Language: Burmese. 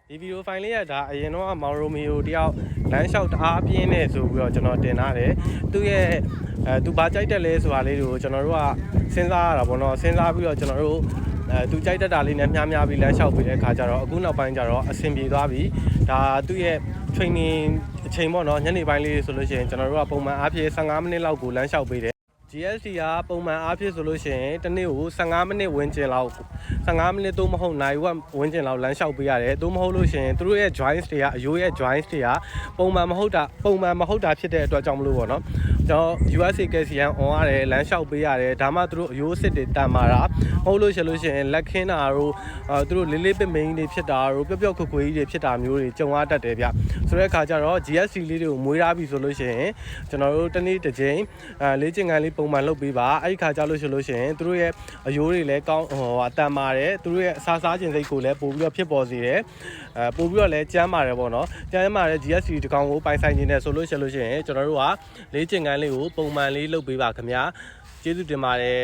ဒီဗီဒီယိုဖိုင်လေးကဒါအရင်တော့မောင်ရိုမီယိုတယောက်လမ်းလျှောက်တအားပြင်းနေဆိုပြီးတော့ကျွန်တော်တင်ထားတယ်သူရဲ့သူဘာကြိုက်တက်လဲဆိုတာလေးတွေကိုကျွန်တော်တို့ကစဉ်းစားရတာပေါ့နော်စဉ်းစားပြီးတော့ကျွန်တော်တို့သူကြိုက်တက်တာလေးနဲ့များများပြီးလမ်းလျှောက်ပေးတဲ့အခါကျတော့အခုနောက်ပိုင်းကျတော့အဆင်ပြေသွားပြီဒါသူ့ရဲ့ training အချိန်ပေါ့နော်ညနေပိုင်းလေးဆိုလို့ရှိရင်ကျွန်တော်တို့ကပုံမှန်အားဖြင့်15မိနစ်လောက်ကိုလမ်းလျှောက်ပေးတယ်GST ကပုံမှန်အားဖြင့်ဆိုလို့ရှိရင်တစ်နေ့ကို15မိနစ်ဝန်းကျင်လောက်15မိနစ်သို့မဟုတ်နိုင်ဝန်းကျင်လောက်လမ်းလျှောက်ပေးရတယ်သို့မဟုတ်လို့ရှိရင်သူတို့ရဲ့ joints တွေကအယိုးရဲ့ joints တွေကပုံမှန်မဟုတ်တာဖြစ်တဲ့အတွက်ကြောင့်မလို့ပေါ့နော်ကျွန်တော် USA KCN on ရတယ်လမ်းလျှောက်ပေးရတယ်ဒါမှသူတို့အယိုးအစ်စ်တွေတန်မာတာမဟုတ်လို့ရှိရင်လက်ခင်းတာတို့သူတို့လေးလေးပင်မင်းတွေဖြစ်တာတို့ပျော့ခွေကြီးတွေဖြစ်တာမျိုးတွေကြုံရတတ်တယ်ဗျဆိုတဲ့အခါကျတော့ GST လေးတွေကိုမွေးထားပြီဆိုလို့ရှိရင်ကျွန်တော်တို့တစ်နေ့တစ်ချိန်လေ့ကျင့်ခန်းလေးပုံမှန်လုပ်ပေးပါအဲ့ဒီခါကျလို့ရှိရင်သူတို့ရဲ့အယိုးတွေလည်းကောင်းအတန်မာတယ်သူတို့ရဲ့အစားစားခြင်းစိတ်ကိုလည်းပို့ပြီးတော့ဖြစ်ပေါ်စေတယ်ပို့ပြီးတော့လည်းကျန်းမာတယ်ပေါ့နော်ကျန်းမာတဲ့ GST ဒီကောင်ကိုပိုင်ဆိုင်နေတယ်ဆိုလို့ရှိရင်ကျွန်တော်တို့ကလေ့ကျင့်ခန်းလေးကိုပုံမှန်လေးလုပ်ပေးပါခင်ဗျာကျေးဇူးတင်ပါတယ်